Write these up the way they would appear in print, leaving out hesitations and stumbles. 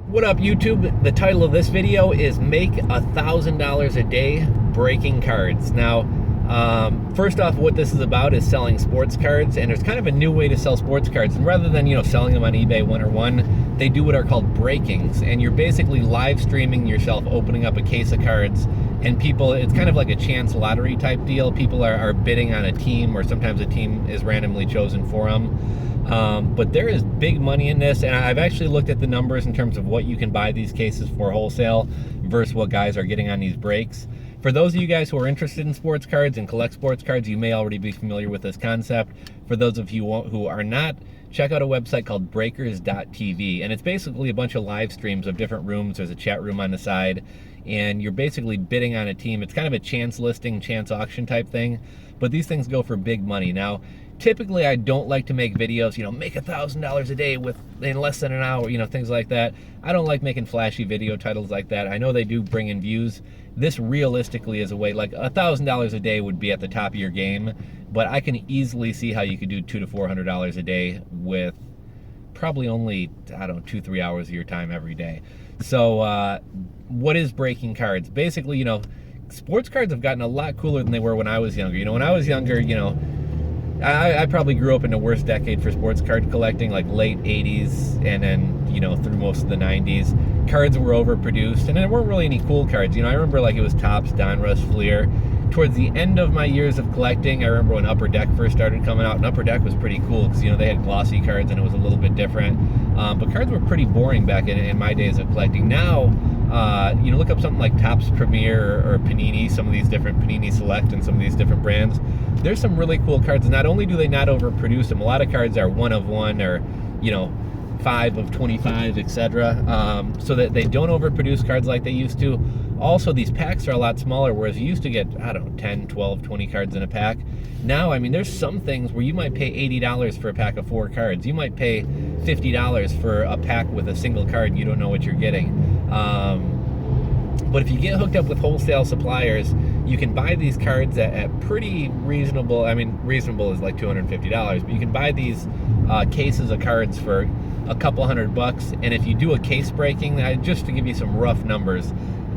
What up, YouTube? The title of this video is Make $1,000 a Day Breaking Cards. Now, first off, what this is about is selling sports cards, and there's kind of a new way to sell sports cards. And rather than, selling them on eBay one-on-one, they do what are called breakings. And you're basically live streaming yourself opening up a case of cards, and people, it's kind of like a chance lottery type deal. People are bidding on a team, or sometimes a team is randomly chosen for them. But there is big money in this, and I've actually looked at the numbers in terms of what you can buy these cases for wholesale versus what guys are getting on these breaks. For those of you guys who are interested in sports cards and collect sports cards, you may already be familiar with this concept. For those of you who are not, check out a website called breakers.tv, and it's basically a bunch of live streams of different rooms. There's a chat room on the side, and you're basically bidding on a team. It's kind of a chance listing, chance auction type thing, but these things go for big money. Now, typically, I don't like to make videos, make $1,000 a day in less than an hour, things like that. I don't like making flashy video titles like that. I know they do bring in views. This realistically is a way, like $1,000 a day would be at the top of your game, but I can easily see how you could do $200 to $400 a day with probably only, 2-3 hours of your time every day. So what is breaking cards? Basically, sports cards have gotten a lot cooler than they were when I was younger. When I was younger, I probably grew up in the worst decade for sports card collecting, like late 80s and then, through most of the 90s. Cards were overproduced, and there weren't really any cool cards. I remember like it was Topps, Donruss, Fleer. Towards the end of my years of collecting, I remember when Upper Deck first started coming out, and Upper Deck was pretty cool because, they had glossy cards and it was a little bit different. But cards were pretty boring back in my days of collecting. Now, look up something like Topps Premier or Panini, some of these different Panini Select and some of these different brands. There's some really cool cards. Not only do they not overproduce them, a lot of cards are 1 of 1 or, 5 of 25, etc. So that they don't overproduce cards like they used to. Also, these packs are a lot smaller, whereas you used to get, 10, 12, 20 cards in a pack. Now, there's some things where you might pay $80 for a pack of 4 cards. You might pay $50 for a pack with a single card. You don't know what you're getting. But if you get hooked up with wholesale suppliers, you can buy these cards at pretty reasonable. Reasonable is like $250, but you can buy these cases of cards for a couple $100. And if you do a case breaking, just to give you some rough numbers,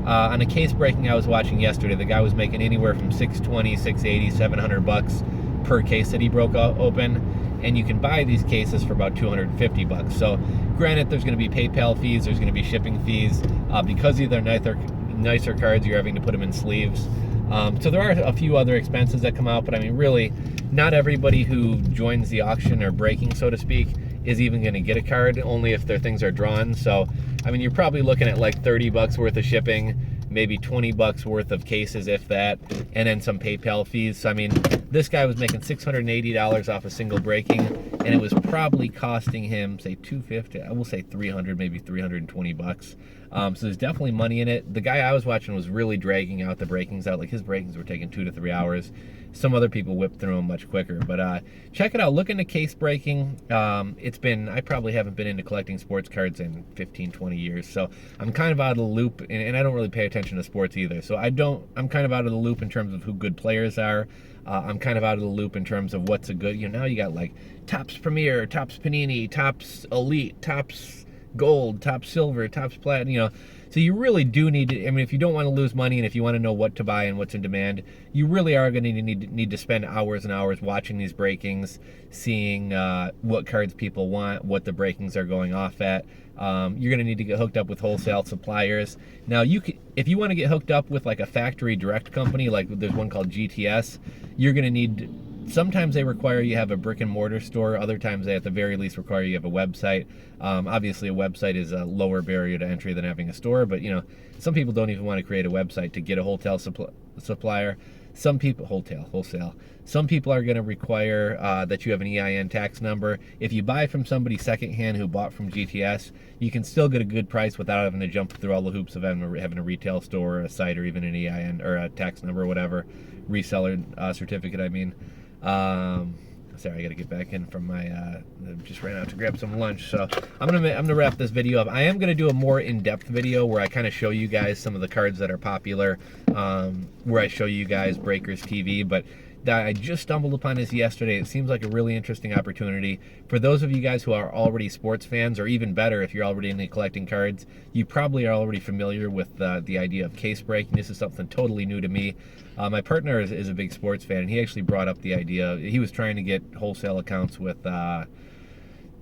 on a case breaking I was watching yesterday, the guy was making anywhere from $620, $680, $700 per case that he broke open. And you can buy these cases for about $250. So granted, there's going to be PayPal fees, there's going to be shipping fees. Because these are nicer cards, you're having to put them in sleeves. So there are a few other expenses that come out, but really, not everybody who joins the auction or breaking, so to speak, is even going to get a card, only if their things are drawn. So, you're probably looking at like $30 worth of shipping, maybe $20 worth of cases, if that, and then some PayPal fees. So, this guy was making $680 off a single breaking, and it was probably costing him, say, $250. I will say $300, maybe $320. So there's definitely money in it. The guy I was watching was really dragging out the breakings out. Like, his breakings were taking 2 to 3 hours. Some other people whipped through them much quicker. But check it out. Look into case breaking. I probably haven't been into collecting sports cards in 15, 20 years. So I'm kind of out of the loop, and I don't really pay attention to sports either. So I'm kind of out of the loop in terms of who good players are. I'm kind of out of the loop in terms of what's a good, now you got like Topps Premier, Topps Panini, Topps Elite, Topps Gold, Topps Silver, Topps Platinum, So you really do need to, if you don't want to lose money and if you want to know what to buy and what's in demand, you really are going to need to spend hours and hours watching these breakings, seeing what cards people want, what the breakings are going off at. You're going to need to get hooked up with wholesale suppliers. Now, if you want to get hooked up with like a factory direct company, like there's one called GTS, you're going to need, sometimes they require you have a brick and mortar store. Other times they at the very least require you have a website. Obviously a website is a lower barrier to entry than having a store, but some people don't even want to create a website to get a wholesale supplier. Some people, wholesale. Some people are going to require that you have an EIN tax number. If you buy from somebody secondhand who bought from GTS, you can still get a good price without having to jump through all the hoops of having a retail store, or a site, or even an EIN or a tax number, or whatever, reseller certificate. Sorry, I got to get back in from my. Just ran out to grab some lunch, so I'm gonna wrap this video up. I am gonna do a more in-depth video where I kind of show you guys some of the cards that are popular, where I show you guys Breakers TV. But I just stumbled upon this yesterday. It seems like a really interesting opportunity. For those of you guys who are already sports fans, or even better, if you're already into collecting cards, you probably are already familiar with the idea of case breaking. This is something totally new to me. My partner is a big sports fan, and he actually brought up the idea. He was trying to get wholesale accounts with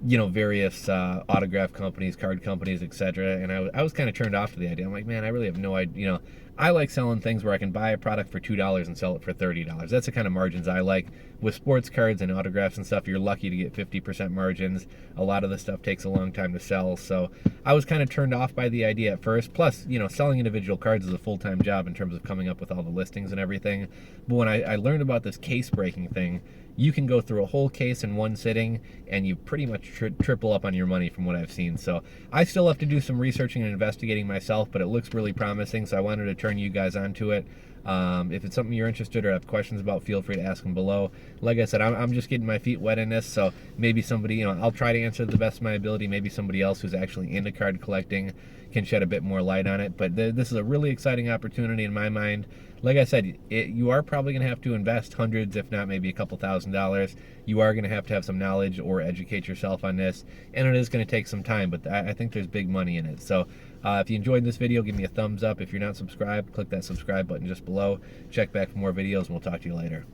various autograph companies, card companies, etc. And I was kind of turned off to the idea. I'm like, man, I really have no idea. I like selling things where I can buy a product for $2 and sell it for $30. That's the kind of margins I like. With sports cards and autographs and stuff, you're lucky to get 50% margins. A lot of the stuff takes a long time to sell. So I was kind of turned off by the idea at first. Plus, selling individual cards is a full-time job in terms of coming up with all the listings and everything. But when I learned about this case breaking thing, you can go through a whole case in one sitting, and you pretty much triple up on your money from what I've seen. So I still have to do some researching and investigating myself, but it looks really promising, so I wanted to turn you guys onto it. If it's something you're interested or have questions about, feel free to ask them below. Like I said, I'm just getting my feet wet in this, so maybe somebody, I'll try to answer to the best of my ability. Maybe somebody else who's actually into card collecting can shed a bit more light on it. But this is a really exciting opportunity in my mind. Like I said, you are probably going to have to invest hundreds, if not maybe a couple $1,000s. You are going to have some knowledge or educate yourself on this, and it is going to take some time, but I think there's big money in it. So if you enjoyed this video, give me a thumbs up. If you're not subscribed, click that subscribe button just below. Check back for more videos, and we'll talk to you later.